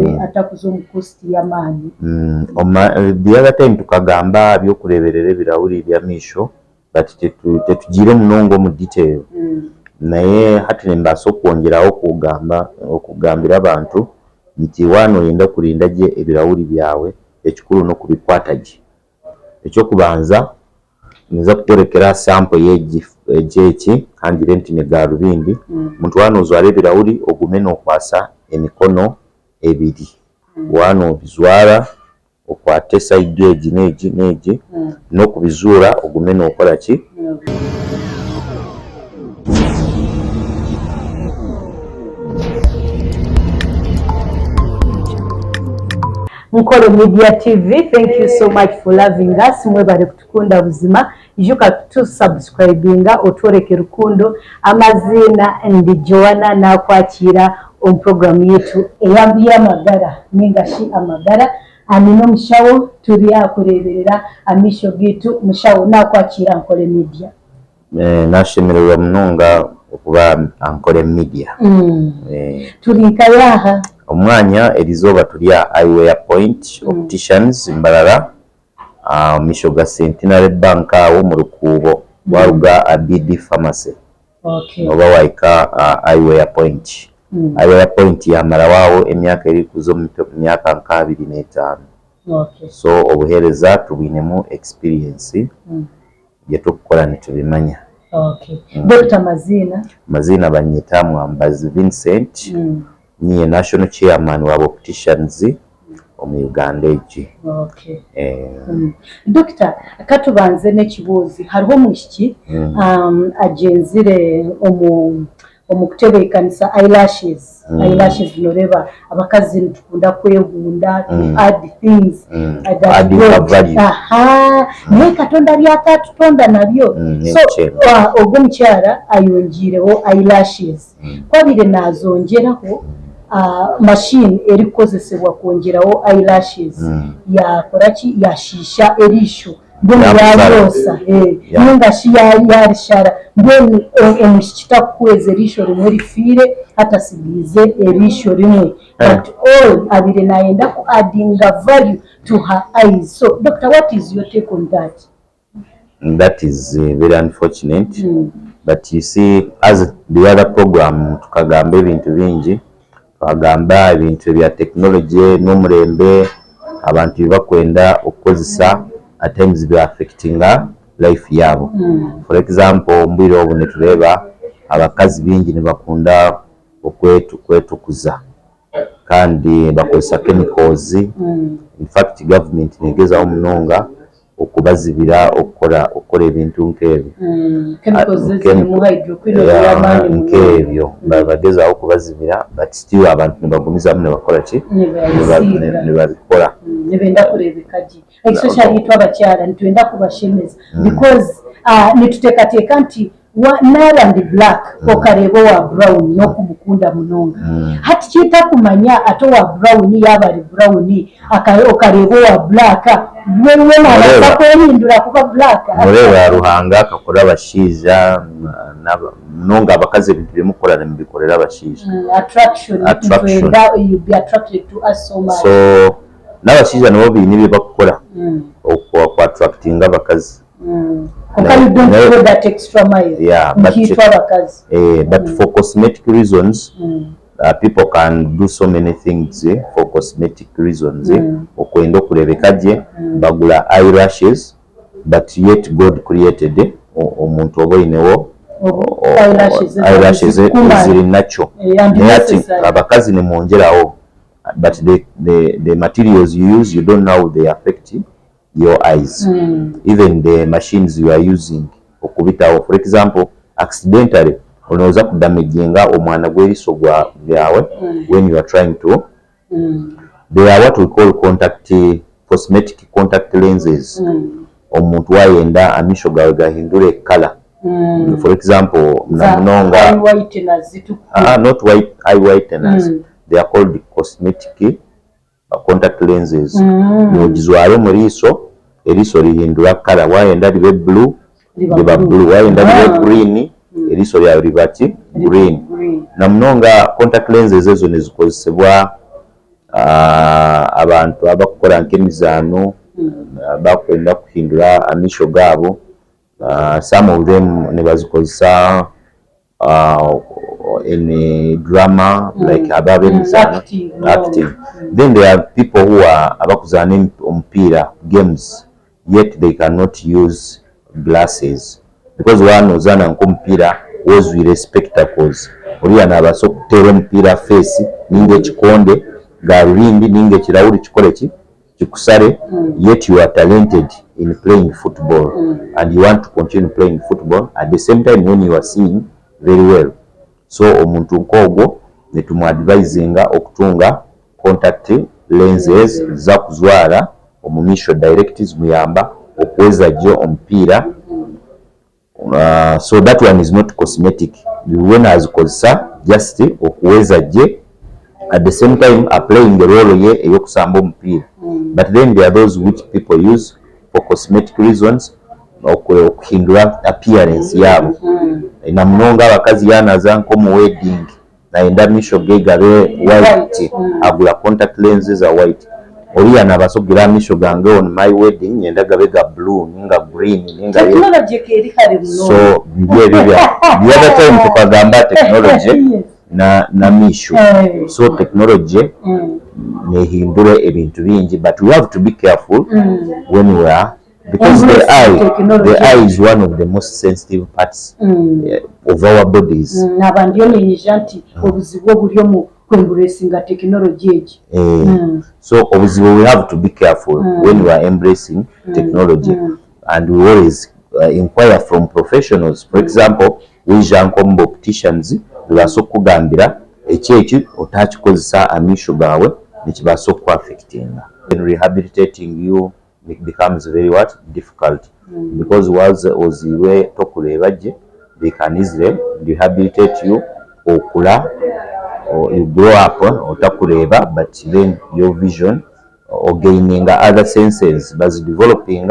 atakuza omukosti y'amaanyi. The other time tukagamba byokuleberera ebirahuri bya misho but tetugire munongo mu detail. Naye hati nembaso kwongeraho okugambira abantu nti wano yenda kulinda gye ebirahuri byawe ekikulu no kubikwataje. Ekyokubanza nza kuterekera sample y'eki kanjire nti ne garubindi muntu wano ozwala ebirahuri ogume n'okwasa emikono ebiri. Wano bizwara okwate side egi neegi n'okubizuura ogume n'okola ki. Nkole Media TV, thank you so much for loving us. Mwebale kutukunda buzima. Ijuka tusubscribinga otworeke rukundo. Amazina ndi Joanna na kwachira on program yetu eyambi amagara ningashi amagara amino mushawo turi akureberera amisho gitu mushawo na kwachira Nkole Media. Nashemererwa munonga okuba Nkole Media. Turi nkayaha omwanya erizoba tulya Eyewear Point Opticians Mbarara Mishoga Centenary Bank awo mu Rukubo waruga ABD Pharmacy. Oba waika Eyewear Point. Eyewear Point yamara wawo emyaka eri kuzo myaka 25. So obuhereza tubinemu experience yetukola netubimanya. Dr. Mazina banyita Mwambazi Vincent. Niye National Chairman wa Opticians omu Uganda egi. Dr. katubanze n'ekibuuzi hariho mushiki agenzire omukutebe kanisa eyelashes noreba abakazi ntukunda kwegunda to add things add value. Ne katonda byakatutonda nabyo so ogumikyara ayongireho eyelashes kwabire nazongeraho machine eri kukozesebwa kwongeraho eyelashes yakoraki yashisha erisho mbona yayosa ningashi yarishara mbona omushikita kuweza erisho rimwe rifire hata sibize erisho rimwe but all abire naenda ku adding value to her eyes. So Doctor, what is your take on that? That is very unfortunate. But you see, as the other program tukagamba ebintu bingi twagamba ebintu bya technology n'omurembe abantu bakwenda okukozesa at times be affecting life yabo. For example mbiro obune tuleba abakazi bingi ne bakunda okwetukuza kandi bakozesa chemicals. In fact government negeza omunonga okubazibira okora ebintu nkebyo nkebyo bageza okubazibira but still abantu nibagumiza mune bakola ki nibabikora nibenda kurebekaji especially twabakyala nitwenda kubashemeza because nitutekateka nti narandi black okarebo wa brown nokumukunda munonga hati kita kumanya ato wa brown yabali brown okarebo wa black wewe na bakwendura kuba black mureba ruhanga akakora abashiza munonga abakaze bintu bimukorana mubikorera abashiza attraction you be attracted to us so much. So n'abashiza nabo binibe bakora okwa attracting abakazi. Okay, you don't go that extra mile. Yeah, but for cosmetic reasons, people can do so many things for cosmetic reasons. Okwendo kurebekaje bagula eyelashes, but yet God created omuntu oboinewo eyelashes ziri natural. Abakazi ne mwongerawo, but the materials you use, you don't know how they affect your eyes. Even the machines you are using okubitawo, for example accidentally onoza kudamaginga omwana gweriso gwa byawe when you are trying to they are what we call cosmetic contact lenses. Omuntu wayenda amisho gawe gahindure color. For example munonga not white eye whiteners, they are called cosmetic contact lenses. Nogizwale muriso eriso lihindura color, wayenda libe blue liba blue, wayenda libe green eriso lya ribati green. Na munonga contact lenses ezo nezikozesebwa abantu abakukola nk'emizaano bakwenda kuhindura amisho gaabo, some of them ne bazikozesa in drama like ababemizaano acting. Then there are people who are abakuzaana omupiira games yet they cannot use glasses because one ozaana nk'omupiira wozwire spectacles oli anaabasa okuteera omupiira face ninga ekikonde galulindi ninga ekirawuli kikole kikusale yet you are talented in playing football and you want to continue playing football at the same time when you are seeing very well. So omuntu nk'ogwo ne tumuadvisinga okutunga contact lenses za kuzwala omumisho direct zimuyamba okuweza gye omupiira. So that one is not cosmetic. When azikozesa just okuweza gye at the same time applying the role ye eyokusamba omupiira. But then there are those which people use for cosmetic reasons okuhindura appearance yabo. Na mnonga abakazi yanaza nko wedding naenda misho ge gabe white agula contact lenses are white. Oli anabasogira misho gange on my wedding nyenda gabe ga blue ninga green ninga technology eri kale mno. So the other time tukagamba technology na misho. So technology nehindure ebintu bingi, but we have to be careful when we are, because the eye is one of the most sensitive parts of our bodies. Nabandiyo nti obuzibu obulyo mu embracing technology. So obviously we have to be careful when we are embracing technology, and we always inquire from professionals. For example, we janko opticians baso kugambira ekyeki otakikozesa amisho gawe nikibaso ku affecting. When rehabilitating you, it becomes very difficult because oziwe tokuleba gye, they can easily rehabilitate you okula or you grow up otakuleba, but then your vision or gaining other senses but developing,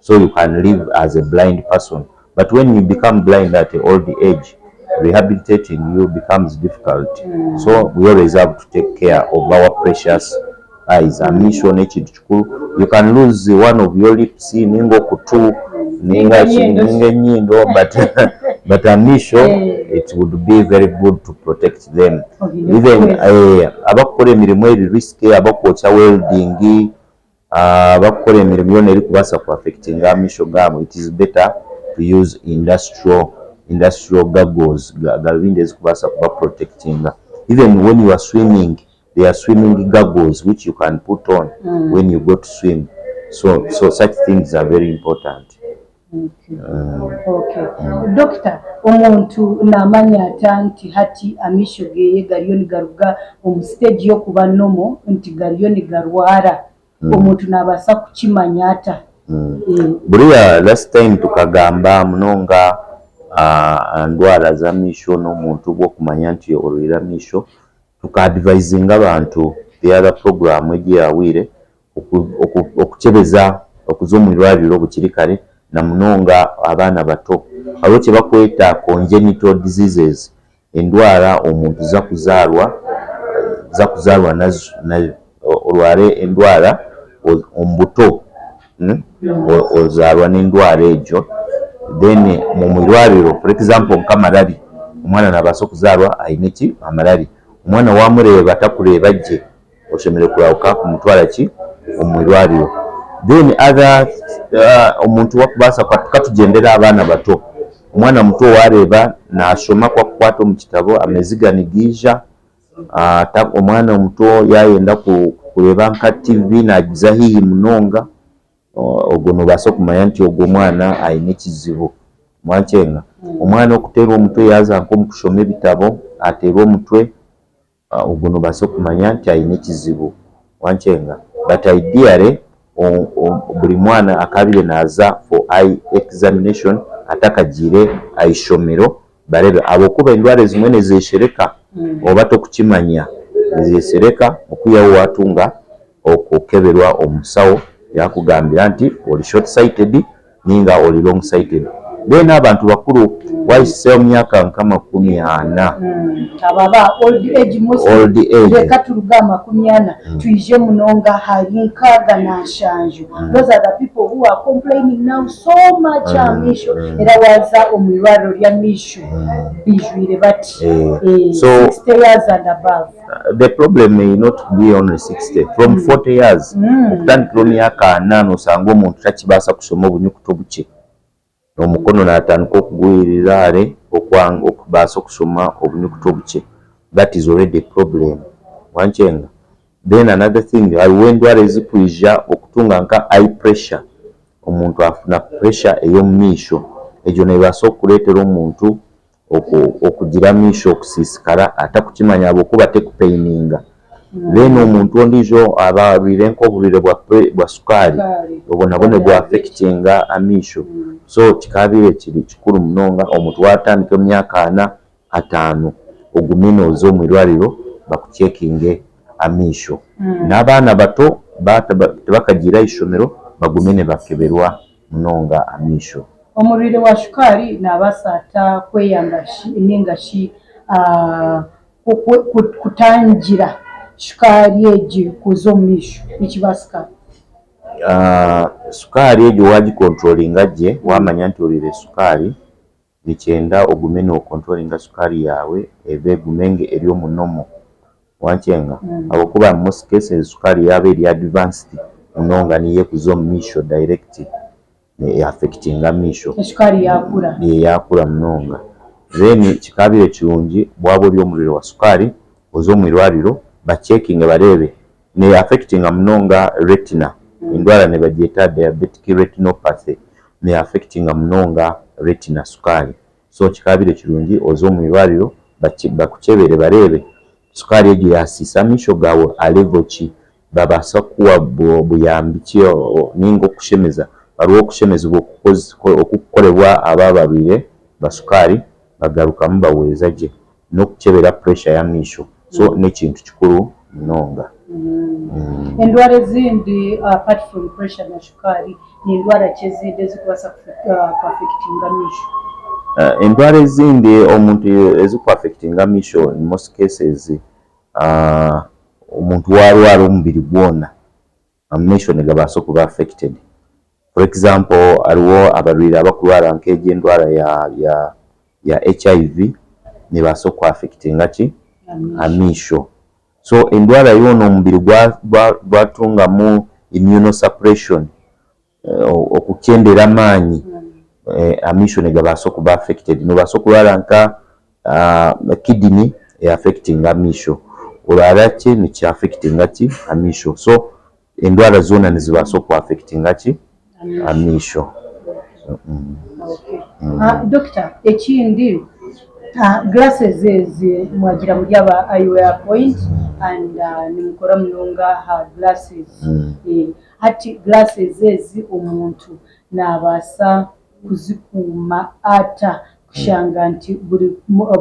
so you can live as a blind person. But when you become blind at an old age, rehabilitating you becomes difficult. So we always have to take care of our precious eyes. You can lose one of your lips, ningo kutu, ninga nyindo, but amisho, it would be very good to protect them. Even abakore emirimo eri risky, abakocha welding, abakore emirimo yona eri kubasa ku affecting amisho gabo, it is better to use industrial goggles, galvinde ezikubasa kuba protecting. Even when you are swimming, there are swimming goggles which you can put on when you go to swim. So such things are very important. Okay. Doctor, omuntu namanya ata nti hati amisho geye galiyo nigaruga omu stage yo kuba nomo nti galiyo nigarwara, omuntu nabasa kukimanya ata? Buriya last time tukagamba munonga ndwara za misho n'omuntu gwokumanya nti olwira misho, tuka-advisinga abantu the other program egyawire okukyebeza okuza omu irwariro bukiri kare na munonga abaana bato abo kye bakweta congenital diseases, endwara omuntu za kuzaalwa nazo olware endwara ombuto ozaalwa n'endwara egyo. Then mu irwariro for example nka malari, omwana nabasa okuzaalwa ayine ki amalari, omwana wamureba takureba gye oshemere kurauka kumutwala ki omu irwariro. Then other omuntu wakubasa katugendera abaana bato, omwana muto wareba nashoma kwa kukwata mu kitabo ameziga nigija, omwana omuto yayenda kureba nka TV nagiza hihi munonga, ogwo nobasa okumanya nti ogwo omwana ayine ekizibu. Mwanchenga omwana okuteerwa omutwe yaza nko mukushoma ebitabo ateerwa omutwe, ogwo nobasa okumanya nti ayine ekizibu. Mwanchenga but ideally buli mwana akabire naza for eye examination atakagire aishomero barebe abokuba endwara zimwe nezeshereka oba tokukimanya ezesereka okuyawo watunga okukeberwa omusawo yakugambira nti oli short sighted ninga oli long sighted. Then abantu bakulu wayise myaka nkama 40 ababa old age reka turugama 40 tuije munonga hari nkaga na shanju. Those are the people who are complaining now so much amisho era waza omwibaro lya misho bijwire bati so 60 years and above. The problem may not be only 60 from 40 years okutandikira myaka 4 osanga omuntu takibasa kusoma obunyukuto buke omukono natandika okugwirira ale okubasa okusoma obunyukuto buke. That is already a problem wanchenga. Then another thing aliwo endwara ezikuija okutunga nka high pressure, omuntu afuna pressure ey'omumisho egyo nebasa okuleetera omuntu okugira misho okusisikala atakukimanya abokuba tekupaininga. Then omuntu ondijo abalwire nk'obulwire bwa sukali obonabone bwa affectinga amisho. So kikabire kiri kikulu munonga omuntu watandika emyaka 4 5 oguminozo mwirwariro bakucheckinge amisho. N'abaana bato tebakagira ishomero bagumene bakeberwa munonga amisho. Omulwire wa shukari nabasata kweyangashi ningashi kutangira shukari eji kuzomisho ikibasika. Sukari ejo waji controllinga je wamanya nti olire sukari nikyenda ogumene okontrolinga sukari yawe ebe gumenge eri omunomo wanchenga abokuba most cases sukari yawe eri advanced munonga niye kuzomisho direct ne affecting amisho sukari yakura munonga. Then kikabire kirungi bwabo by'omuliro wa sukari ozomwirwariro bachecking barebe ne affecting munonga retina indwara ne bagyeta diabetic retinopathy ne affecting munonga retina sukari. So kikabire kirungi ozomwirwariro bakuchebere barebe sukari ejo yasisa misho gawe alevel ki babasa kuwa buyambi kyo ningo okushemeza baliwo okushemezebwa okukolebwa ababalwire basukari bagaruka mubaweza gye n'okukyebera pressure ya misho. So n'ekintu kikulu munonga. Endwara ezindi apart from pressure na sukari ni endwara kyezindi ezikubaasa kuaffectinga misho? Endwara ezindi omuntu ezikuaffectinga misho in most cases omuntu walwala omubiri gwona amisho negabaasa okuba affected. For example, aliwo abalwire abakulwala nk'ejo endwara ya HIV nebasa okuaffectinga ki amisho. So endwara yona omubiri gwatungamu immunosuppression okukendera amaanyi amisho negabasa okuba affected. Nobasa okulwala nka kidney affecting amisho olwala ki niki affectinga ki amisho. So endwara zona nezibasa okuaffectinga ki amisho. Doctor, ekindi glasses ezi mwagira mulyaba eyewear point and nimukora munonga ha glasses. Ati glasses ezi omuntu nabasa kuzikuuma ata kushanga nti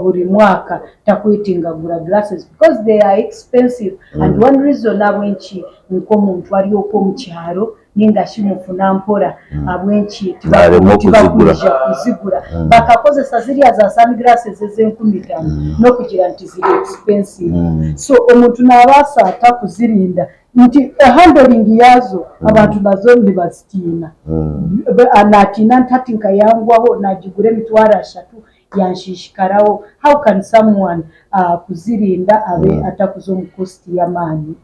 buri mwaka takwetinga gura glasses because they are expensive. And one reason abwenchi nkomuntu ali okwo mu kyaro ningashi mufuna mpora abwenchi tibakuzigura bakakozesa ziriya za sunglasses ez'enkumita no kugira nti ziri expensive. So omuntu nabasa atakuzirinda nti handling yazo abantu nazo nibazitiina anatina ntati nkayangwaho najigure mitwara 3 yanshishikaraho. How can someone kuzirinda abe atakuzo mu cost y'amaani?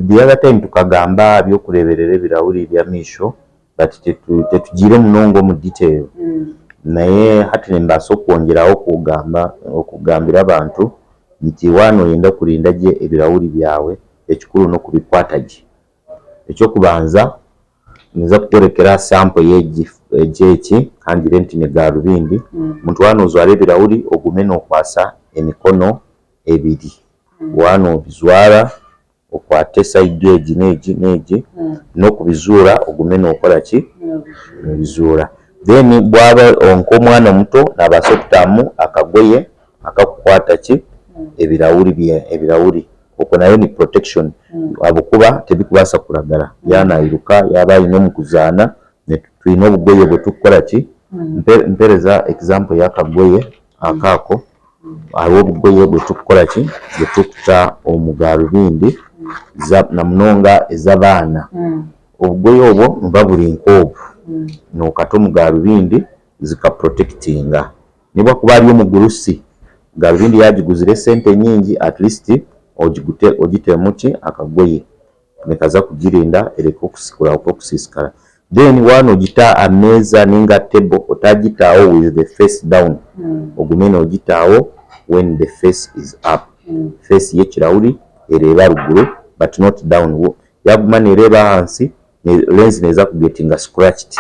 The other time tukagamba byokureberera ebirahuri bya misho but tetugire munongo mu detail naye hati nembaso kwongeraho okugambira abantu nti wano yenda kulinda je ebirahuri byawe ekikulu no kubikwataje. Ekyokubanza niza kuterekera sample yeji kanjire nti ne garubindi muntu wano ozwala ebirahuri ogume n'okwasa emikono ebiri wano bizwara okwate side eji neji n'okubizura ogume n'okola ki bizura. Then bwaba onkomwana muto nabasa okutamu akagoye akakukwata ki ebirahuri okwo nayo ni protection abokuba tebikubasa kuragara yana iruka yaba ino mukuzaana ne tulina obugoye bwe tukola ki mpereza example yakagoye akaako awo obugoye bwe tukukola ki bwe tukuta omugalubindi na munonga ez'abaana obugoye obwo mba buli nkoobu n'okata omugalubindi zika protectinga niba kuba ali omugulusi galubindi yagiguzire sente nyingi at least ogitemu ki akagoye nekaza kugirinda ereka okusikula okusisikala then wano ogita ameza ninga table otagitaawo with the face down ogumene ogitaawo when the face is up face yekirawuli ereeba ruguru but not down yaguma nereeba hansi lens neza kugetinga scratched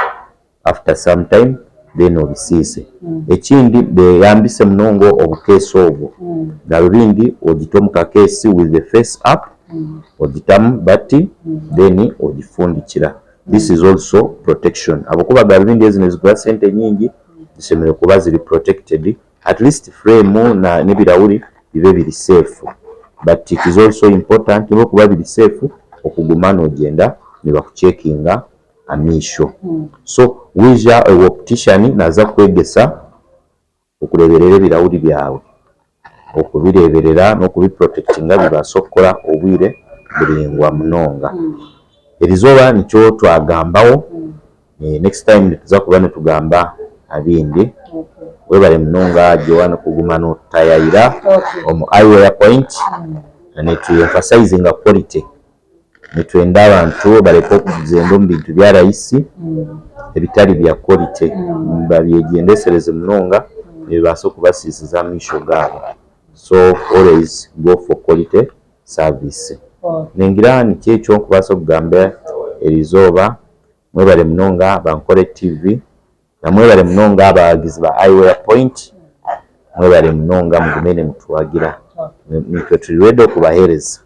after some time then obisiise ekindi beyambise munongo obukeesi obwo galubindi ogita omu kakeesi with the face up ogitamu bati then ogifundikira. This is also protection. Abakuba galubindi ezi nezigula sente nyingi zisemere kuba ziri protected, at least frame na nebirawuli bibe biri safe, but it is also important nibo kuba biri safe okuguma n'ogenda ne bakucheckinga amisho. So wija optician naza kwegesa okuleberera ebirawuli byawe, okubireberera n'okubiprotectinga bibaasa okukola obwire bulingwa munonga. Erizoba nikyo twagambawo. Next time tuza kuba ne tugamba abindi. Webale munonga Joanna kuguma no tayayira omu eyewear point ne tu emphasizing quality. Netwenda abantu baleka okugenda mu bintu bya rahisi ebitali bya quality babyegendesereze munonga ebibaasa okubasiisiza amisho gaabo. So always go for quality service. Nengira nikyo ekyo nkubaasa okugamba Erizoba. Mwebale munonga Bankole TV na mwebale munonga abawagizi ba eyewear point, mwebale munonga mugumene mutuwagira nikyo tuli ready okubahereza.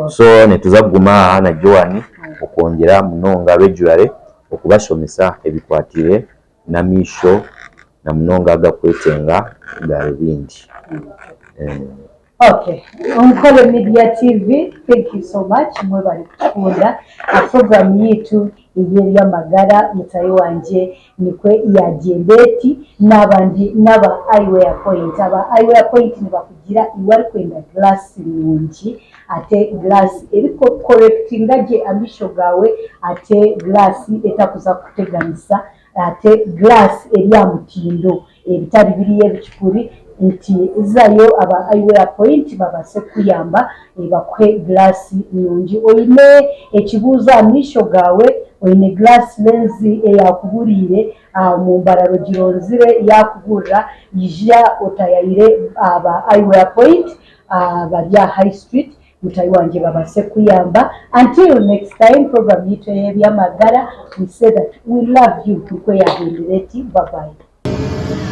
So netuza kuguma na Joan okwongera munonga regularly okubasomesa ebikwatire na misho na munonga agakwetenga galubindi. Okay, Bankole Media TV, thank you so much. Mwebale kukunda program yitu iyeri y'amagara mutayi wanje nikwe yagendeti n'abandi n'aba eyewear point. Aba eyewear point nibakugira iwari kwenda glass nyingi ate glass eriko correctinga je amisho gawe ate glass etakuza kuteganisa ate glass eri amutindo ebitari biriye bikikuri nti zayo aba eyewear point babase kuyamba bakwe glass nyingi oyine ekibuza amisho gawe oyine glass lens eyakuburire mu mbararo gironzire yakugurira yija otayire aba eyewear point bariya high street mutayi wanje babase kuyamba. Until next time program yitu y'amagara, we say that we love you. Tukwe ya bye bye.